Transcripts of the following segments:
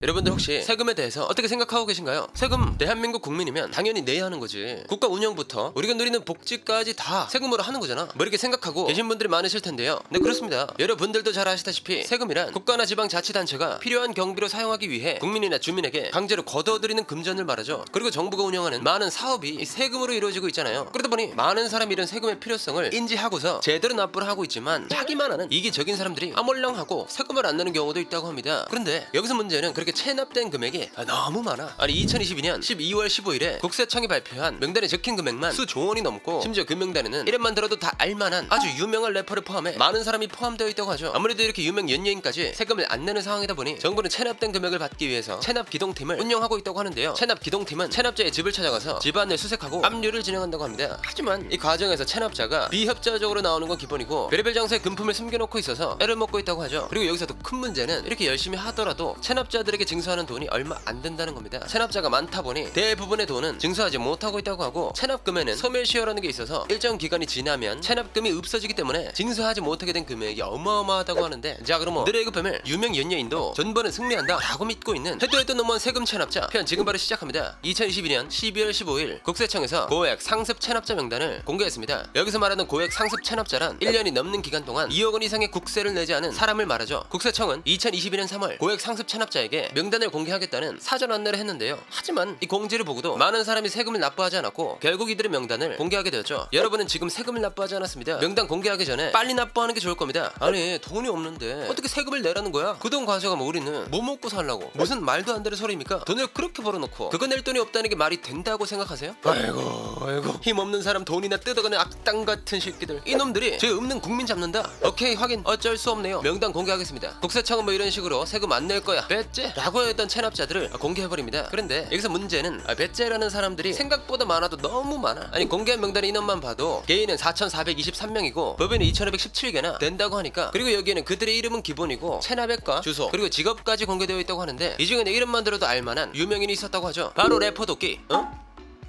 여러분들 혹시 세금에 대해서 어떻게 생각하고 계신가요? 세금 대한민국 국민이면 당연히 내야 하는 거지. 국가 운영부터 우리가 누리는 복지까지 다 세금으로 하는 거잖아. 뭐 이렇게 생각하고 계신 분들이 많으실 텐데요. 네, 그렇습니다. 여러분들도 잘 아시다시피 세금이란 국가나 지방자치단체가 필요한 경비로 사용하기 위해 국민이나 주민에게 강제로 걷어들이는 금전을 말하죠. 그리고 정부가 운영하는 많은 사업이 이 세금으로 이루어지고 있잖아요. 그러다 보니 많은 사람이 이런 세금의 필요성을 인지하고서 제대로 납부를 하고 있지만 자기만 하는 이기적인 사람들이 아몰랑하고 세금을 안 내는 경우도 있다고 합니다. 그런데 여기서 문제는 그렇게 체납된 금액이 너무 많아. 아니 2022년 12월 15일에 국세청이 발표한 명단에 적힌 금액만 수조 원이 넘고, 심지어 그 명단에는 이름만 들어도 다 알만한 아주 유명한 래퍼를 포함해 많은 사람이 포함되어 있다고 하죠. 아무래도 이렇게 유명 연예인까지 세금을 안 내는 상황이다 보니 정부는 체납된 금액을 받기 위해서 체납 기동팀을 운영하고 있다고 하는데요. 체납 기동팀은 체납자의 집을 찾아가서 집안을 수색하고 압류를 진행한다고 합니다. 하지만 이 과정에서 체납자가 비협조적으로 나오는 건 기본이고, 별의별 장소에 금품을 숨겨놓고 있어서 애를 먹고 있다고 하죠. 그리고 여기서 또 큰 문제는 이렇게 열심히 하더라도 체납자들에게 징수하는 돈이 얼마 안 된다는 겁니다. 체납자가 많다 보니 대부분의 돈은 징수하지 못하고 있다고 하고, 체납금에는 소멸시효라는 게 있어서 일정 기간이 지나면 체납금이 없어지기 때문에 징수하지 못하게 된 금액이 어마어마하다고 하는데, 자 그럼 늘의 급함을 유명 연예인도 전번은 승리한다 라고 믿고 있는 해도 넘어온 세금 체납자 편 지금 바로 시작합니다. 2022년 12월 15일 국세청에서 고액 상습 체납자 명단을 공개했습니다. 여기서 말하는 고액 상습 체납자란 1년이 넘는 기간 동안 2억 원 이상의 국세를 내지 않은 사람을 말하죠. 국세청은 2022년 3월 고액 상습 체납자에게 명단을 공개하겠다는 사전 안내를 했는데요. 하지만 이 공지를 보고도 많은 사람이 세금을 납부하지 않았고 결국 이들의 명단을 공개하게 되었죠. 여러분은 지금 세금을 납부하지 않았습니다. 명단 공개하기 전에 빨리 납부하는 게 좋을 겁니다. 아니 돈이 없는데 어떻게 세금을 내라는 거야? 그 돈 가져가면 우리는 뭐 먹고 살라고? 무슨 말도 안 되는 소리입니까? 돈을 그렇게 벌어놓고 그거 낼 돈이 없다는 게 말이 된다고 생각하세요? 아이고 힘없는 사람 돈이나 뜯어가는 악당 같은 새끼들, 이놈들이 죄 없는 국민 잡는다. 오케이 확인, 어쩔 수 없네요. 명단 공개하겠습니다. 국세청은 뭐 이런 식으로 세금 안 낼 거야 배째 라고 했던 체납자들을 공개해버립니다. 그런데 여기서 문제는 배째라는 사람들이 생각보다 많아도 너무 많아. 아니 공개한 명단 인원만 봐도 개인은 4,423명이고 법인은 2,517개나 된다고 하니까, 그리고 여기에는 그들의 이름은 기본이고 체납액과 주소 그리고 직업까지 공개되어 있다고 하는데, 이 중에는 이름만 들어도 알만한 유명인이 있었다고 하죠. 바로 래퍼 도끼.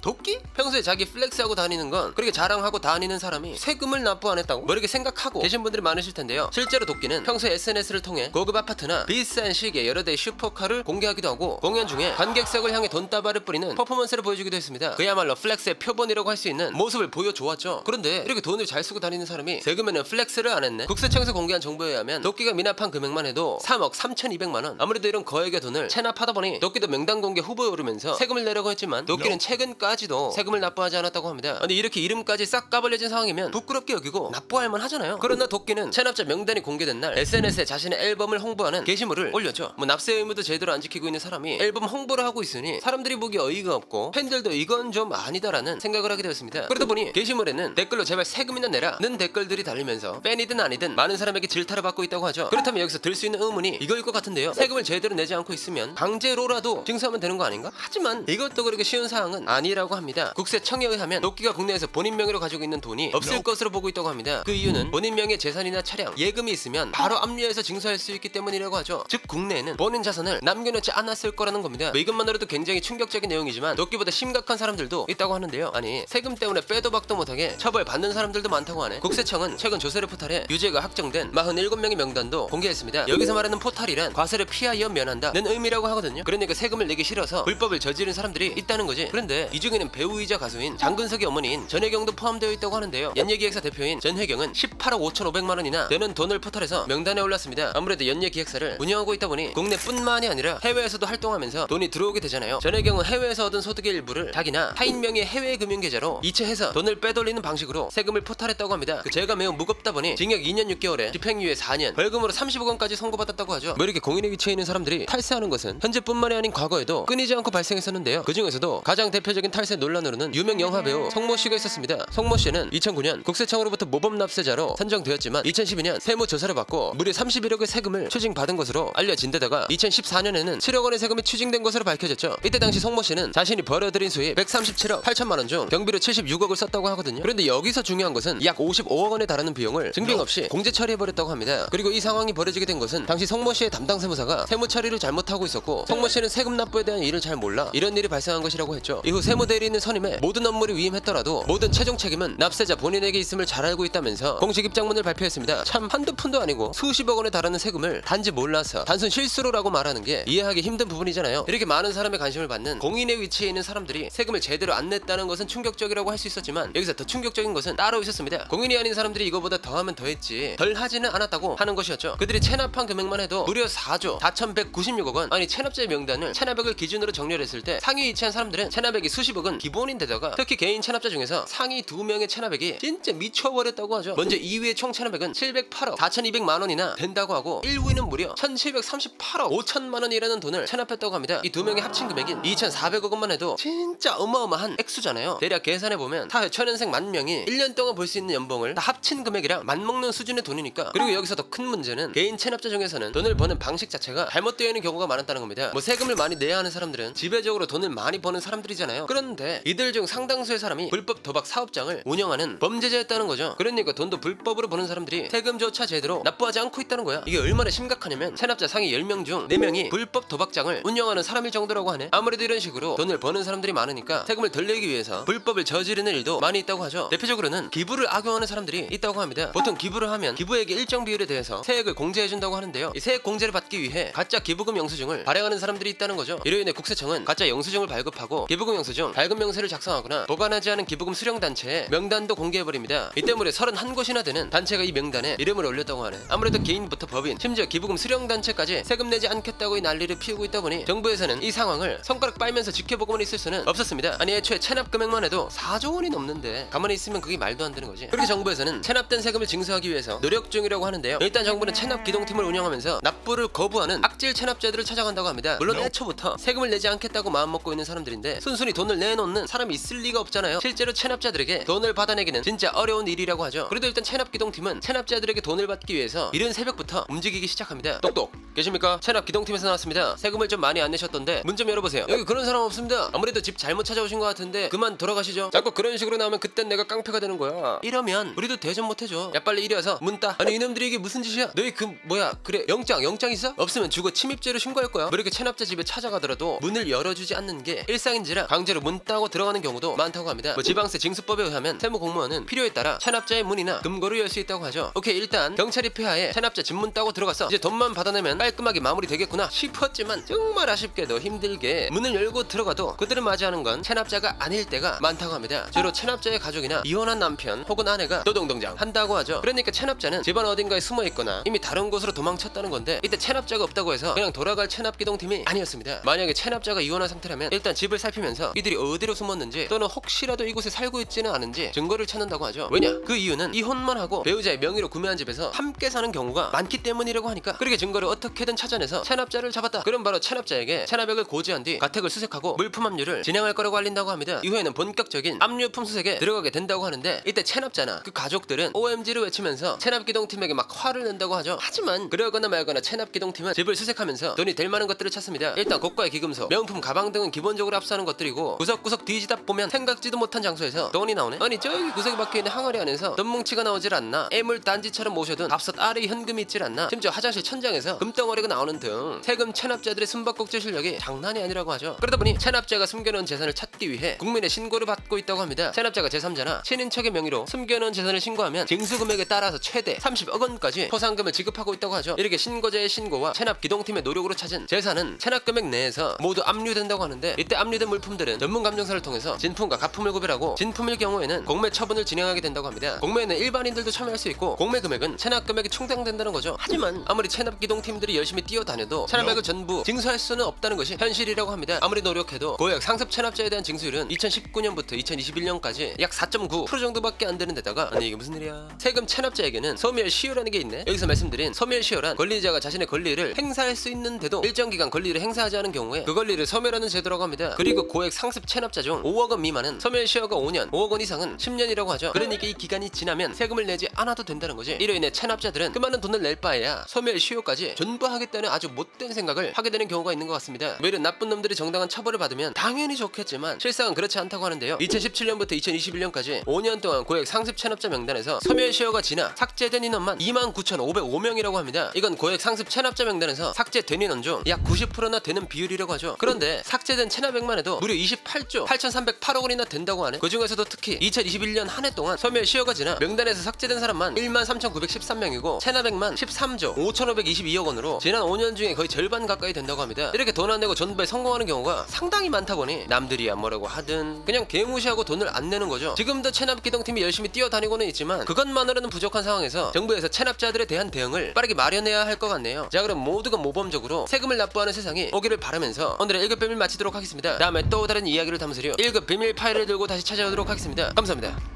도끼? 평소에 자기 플렉스하고 다니는 건 그렇게 자랑하고 다니는 사람이 세금을 납부 안 했다고? 뭐 이렇게 생각하고 계신 분들이 많으실 텐데요. 실제로 도끼는 평소에 SNS를 통해 고급 아파트나 비싼 시계, 여러 대의 슈퍼카를 공개하기도 하고, 공연 중에 관객석을 향해 돈다발을 뿌리는 퍼포먼스를 보여주기도 했습니다. 그야말로 플렉스의 표본이라고 할 수 있는 모습을 보여주었죠. 그런데 이렇게 돈을 잘 쓰고 다니는 사람이 세금에는 플렉스를 안 했네. 국세청에서 공개한 정보에 의하면 도끼가 미납한 금액만 해도 3억 3,200만원. 아무래도 이런 거액의 돈을 체납하다 보니 도끼도 명단 공개 후보에 오르면서 세금을 내려고 했지만, 도끼는 최근까지도 세금을 납부하지 않았다고 합니다. 근데 이렇게 이름까지 싹 까발려진 상황이면 부끄럽게 여기고 납부할 만 하잖아요. 그러나 도끼는 체납자 명단이 공개된 날 SNS에 자신의 앨범을 홍보하는 게시물을 올렸죠. 뭐 납세 의무도 제대로 안 지키고 있는 사람이 앨범 홍보를 하고 있으니 사람들이 보기 어이가 없고 팬들도 이건 좀 아니다라는 생각을 하게 되었습니다. 그러다 보니 게시물에는 댓글로 제발 세금이나 내라는 댓글들이 달리면서 팬이든 아니든 많은 사람에게 질타를 받고 있다고 하죠. 그렇다면 여기서 들 수 있는 의문이 이거일 것 같은데요. 세금을 제대로 내지 않고 있으면 강제로라도 징수하면 되는 거 아닌가? 하지만 이것도 그렇게 쉬운 사항은 아니라고 합니다. 국세청에 의하면 도끼가 국내에서 본인 명의로 가지고 있는 돈이 없을 것으로 보고 있다고 합니다. 그 이유는 본인 명의 재산이나 차량, 예금이 있으면 바로 압류해서 징수할 수 있기 때문이라고 하죠. 즉 국내에는 본인 자산을 남겨놓지 않았을 거라는 겁니다. 뭐 이것만으로도 굉장히 충격적인 내용이지만 도끼보다 심각한 사람들도 있다고 하는데요. 아니 세금 때문에 빼도 박도 못하게 처벌받는 사람들도 많다고 하네. 국세청은 최근 조사를 포탈해 유죄가 확정된 47명의 명단도 공개했습니다. 여기서 말하는 포탈이란 과세를 피하여 면한다는 의미라고 하거든요. 그러니까 세금을 내기 싫어서 불법을 저지른 사람들이 있다는 거지. 그런데 이 중에는 배우이자 가수인 장근석의 어머니인 전혜경도 포함되어 있다고 하는데요. 연예기획사 대표인 전혜경은 18억 5,500만원이나 되는 돈을 포탈해서 명단에 올랐습니다. 아무래도 연예기획사를 운영하고 있다 보니 국내뿐만이 아니라 해외에서도 활동하면서 돈이 들어오게 되잖아요. 전혜경은 해외에서 얻은 소득의 일부를 자기나 타인 명의 해외 금융계좌로 이체해서 돈을 빼돌리는 방식으로 세금을 포탈했다고 합니다. 그 죄가 매우 무겁다 보니 징역 2년 6개월에 집행유예 4년, 벌금으로 30억 원까지 선고받았다고 하죠. 뭐 이렇게 공인에 위치해 있는 사람들이 탈세하는 것은 현재뿐만이 아닌 과거에도 끊이지 않고 발생했었는데요. 그 중에서도 가장 대표적인 탈세 논란으로는 유명 영화배우 송모씨가 있었습니다. 송모씨는 2009년 국세청으로부터 모범 납세자로 선정되었지만 2012년 세무조사를 받고 무려 31억의 세금을 추징받은 것으로 알려진 데다가 2014년에는 7억 원의 세금이 추징된 것으로 밝혀졌죠. 이때 당시 송모씨는 자신이 벌어들인 수입 137억 8천만 원 중 경비로 76억을 썼다고 하거든요. 그런데 여기서 중요한 것은 약 55억 원에 달하는 비용을 증빙 없이 공제 처리해버렸다고 합니다. 그리고 이 상황이 벌어지게 된 것은 당시 송모씨의 담당 세무사가 세무 처리를 잘못하고 있었고, 송모씨는 세금 납부에 대한 일을 잘 몰라 이런 일이 발생한 것이라고 했죠. 이후 세무 대리인을 선임해 모든 업무를 위임했더라도 모든 최종 책임은 납세자 본인에게 있음을 잘 알고 있다면서 공식 입장문을 발표했습니다. 참 한두 푼도 아니고 수십억 원에 달하는 세금을 단지 몰라서 단순 실수로라고 말하는 게 이해하기 힘든 부분이잖아요. 이렇게 많은 사람의 관심을 받는 공인의 위치에 있는 사람들이 세금을 제대로 안 냈다는 것은 충격적이라고 할 수 있었지만 여기서 더 충격적인 것은 따로 있었습니다. 공인이 아닌 사람들이 이거보다 더하면 더했지 덜 하지는 않았다고 하는 것이었죠. 그들이 체납한 금액만 해도 무려 4조 4,196억 원. 아니 체납자의 명단을 체납액을 기준으로 정렬했을 때 상위 위치한 사람들은 체납액이 수십억은 기본인데다가 특히 개인 체납자 중에서 상위 2명의 체납액이 진짜 미쳐버렸다고 하죠. 먼저 2위의 총 체납액은 708억 4,200만 원이나 된다고 하고 1위는 무려 1,738억 5천만 원이라는 돈을 체납했다고 합니다. 이 두 명의 합친 금액인 2,400억 원만 해도 진짜 어마어마한 액수잖아요. 대략 계산해보면 타 천연생 만 명이 1년 동안 벌 수 있는 연봉을 다 합친 금액이랑 맞먹는 수준의 돈이니까. 그리고 여기서 더 큰 문제는 개인 체납자 중에서는 돈을 버는 방식 자체가 잘못되어 있는 경우가 많았다는 겁니다. 뭐 세금을 많이 내야 하는 사람들은 지배적으로 돈을 많이 버는 사람들이잖아요. 그런데 이들 중 상당수의 사람이 불법 도박 사업장을 운영하는 범죄자였다는 거죠. 그러니까 돈도 불법으로 버는 사람들이 세금조차 제대로 납부하지 않고 있다는 거야. 이게 얼마나 심각하냐면 체납자 상위 10명 중 4명이 불법 도박장을 운영하는 사람일 정도라고 하네. 아무래도 이런 식으로 돈을 버는 사람들이 많으니까 세금을 덜 내기 위해서 불법을 저지르는 일도 많이 있다고 하죠. 대표적으로는 기부를 악용하는 사람들이 있다고 합니다. 보통 기부를 하면 기부액의 일정 비율에 대해서 세액을 공제해준다고 하는데요. 이 세액 공제를 받기 위해 가짜 기부금 영수증을 발행하는 사람들이 있다는 거죠. 이로 인해 국세청은 가짜 영수증을 발급하고 기부금 영수증 발급 명세를 작성하거나 보관하지 않은 기부금 수령 단체의 명단도 공개해버립니다. 이 때문에 31곳이나 되는 단체가 이 명단에 이름을 올렸다고 하네. 아무래도 개인부터 법인, 심지어 기부금 수령 단체까지 세금 내지 않겠다고 이 난리를 피우고 있다 보니 정부에서는 이 상황을 손가락 빨면서 지켜보고만 있을 수는 없었습니다. 아니 애초에 체납 금액만 해도 4조 원이 넘는데 가만히 있으면 그게 말도 안 되는 거지. 그렇게 정부에서는 체납된 세금을 징수하기 위해서 노력 중이라고 하는데요. 일단 정부는 체납 기동팀을 운영하면서 납부를 거부하는 악질 체납자들을 찾아간다고 합니다. 물론 애초부터 세금을 내지 않겠다고 마음먹고 있는 사람들인데 순순히 돈을 내놓는 사람이 있을 리가 없잖아요. 실제로 체납자들에게 돈을 받아내기는 진짜 어려운 일이라고 하죠. 그래도 일단 체납 기동팀은 체납자들에게 돈을 받기 위해서 이른 새벽부터 움직이기 시작합니다. 똑똑 계십니까? 체납 기동팀에서 나왔습니다. 세금을 좀 많이 안 내셨던데 문 좀 열어보세요. 여기 그런 사람 없습니다. 아무래도 집 잘못 찾아오신 것 같은데 그만 돌아가시죠. 자꾸 그런 식으로 나오면 그땐 내가 깡패가 되는 거야. 이러면 우리도 대접 못해줘. 야 빨리 이리 와서 문 따. 아니 이놈들이 이게 무슨 짓이야? 너희 그 뭐야 그래 영장 있어? 없으면 주거 침입죄로 신고할 거야. 뭐 이렇게 체납자 집에 찾아가더라도 문을 열어주지 않는 게 일상인지라 강제로 문 따고 들어가는 경우도 많다고 합니다. 뭐 지방세 징수법에 의하면 세무 공무원은 필요에 따라 체납자의 문이나 금고를 열 수 있다고 하죠. 오케이 일단 경찰이 폐하에 체납자 집 문 따고 들어갔어. 이제 돈만 받아내면 깔끔하게 마무리 되겠구나 싶었지만 정말 아쉽게도 힘들게 문을 열고 들어가도 그들을 맞이하는 건 체납자가 아닐 때가 많다고 합니다. 주로 체납자의 가족이나 이혼한 남편 혹은 아내가 노동동장 한다고 하죠. 그러니까 체납자는 집안 어딘가에 숨어 있거나 이미 다른 곳으로 도망쳤다는 건데 이때 체납자가 없다고 해서 그냥 돌아갈 체납기동팀이 아니었습니다. 만약에 체납자가 이혼한 상태라면 일단 집을 살피면서 이들이 어디로 숨었는지 또는 혹시라도 이곳에 살고 있지는 않은지 증거를 찾는다고 하죠. 왜냐? 그 이유는 이혼만 하고 배우자의 명의로 구매한 집에서 함께 사는 경우가 많기 때문이라고 하니까. 그렇게 증거를 어떻게든 찾아내서 체납자를 잡았다. 그럼 바로 체납자에게 체납액을 고지한 뒤 가택을 수색하고 물품 압류를 진행할 거라고 알린다고 합니다. 이후에는 본격적인 압류품 수색에 들어가게 된다고 하는데 이때 체납자나 그 가족들은 OMG를 외치면서 체납기동팀에게 막 화를 낸다고 하죠. 하지만 그러거나 말거나 체납기동팀은 집을 수색하면서 돈이 될 만한 것들을 찾습니다. 일단 고가의 기금소, 명품 가방 등은 기본적으로 압수하는 것들이고 구석구석 뒤지다 보면 생각지도 못한 장소에서 돈이 나오네. 아니 저기 구석에 박혀있는 항아리 안에서 돈 뭉치가 나오질 않나. 애물 단지처럼 모셔둔 밥솥 아래 현금이 있질 않나. 심지어 화장실 천장에서 금덩어리가 나오는 등 세금 체납자들의 숨바꼭질 실력이 장난이 아니라고 하죠. 그러다 보니 체납자가 숨겨놓은 재산을 찾기 위해 국민의 신고를 받고 있다고 합니다. 체납자가 제3자나 친인척의 명의로 숨겨놓은 재산을 신고하면 징수금액에 따라서 최대 30억 원까지 포상금을 지급하고 있다고 하죠. 이렇게 신고자의 신고와 체납 기동팀의 노력으로 찾은 재산은 체납금액 내에서 모두 압류된다고 하는데 이때 압류된 물품들은 전문 감정사를 통해서 진품과 가품을 구별하고 진품일 경우에는 공매 처분을 진행하게 된다고 합니다. 공매에는 일반인들도 참여할 수 있고 공매 금액은 체납 금액이 충당된다는 거죠. 하지만 아무리 체납 기동팀들이 열심히 뛰어다녀도 체납액을 전부 징수할 수는 없다는 것이 현실이라고 합니다. 아무리 노력해도 고액 상습 체납자에 대한 징수율은 2019년부터 2021년까지 약 4.9% 정도밖에 안 되는 데다가 아니 이게 무슨 일이야. 세금 체납자에게는 소멸시효라는 게 있네. 여기서 말씀드린 소멸시효란 권리자가 자신의 권리를 행사할 수 있는데도 일정 기간 권리를 행사하지 않은 경우에 그 권리를 소멸하는 제도라고 합니다. 그리고 고액 상습 체납자 중 5억 원 미만은 소멸시효가 5년, 5억 원 이상은 10년이라고 하죠. 그러니까 이 기간이 지나면 세금을 내지 않아도 된다는 거지. 이로 인해 체납자들은 그 많은 돈을 낼 바에야 소멸시효까지 전부 하겠다는 아주 못된 생각을 하게 되는 경우가 있는 것 같습니다. 뭐 이런 나쁜 놈들이 정당한 처벌을 받으면 당연히 좋겠지만 실상은 그렇지 않다고 하는데요. 2017년부터 2021년까지 5년 동안 고액 상습 체납자 명단에서 소멸시효가 지나 삭제된 인원만 29,505명이라고 합니다. 이건 고액 상습 체납자 명단에서 삭제된 인원 중 약 90%나 되는 비율이라고 하죠. 그런데 삭제된 체납액만 해도 무려 8조 8,308억 원이나 된다고 하네. 그 중에서도 특히 2021년 한 해 동안 소멸시효가 지나 명단에서 삭제된 사람만 13,913명이고 체납액만 13조 5,522억 원으로 지난 5년 중에 거의 절반 가까이 된다고 합니다. 이렇게 돈 안 내고 전부에 성공하는 경우가 상당히 많다 보니 남들이야 뭐라고 하든 그냥 개무시하고 돈을 안 내는 거죠. 지금도 체납 기동팀이 열심히 뛰어다니고는 있지만 그것만으로는 부족한 상황에서 정부에서 체납자들에 대한 대응을 빠르게 마련해야 할 것 같네요. 자, 그럼 모두가 모범적으로 세금을 납부하는 세상이 오기를 바라면서 오늘의 1급 비밀 마치도록 하겠습니다. 다음에 또 다른 이야기를 담으시려 1급 비밀 파일을 들고 다시 찾아오도록 하겠습니다. 감사합니다.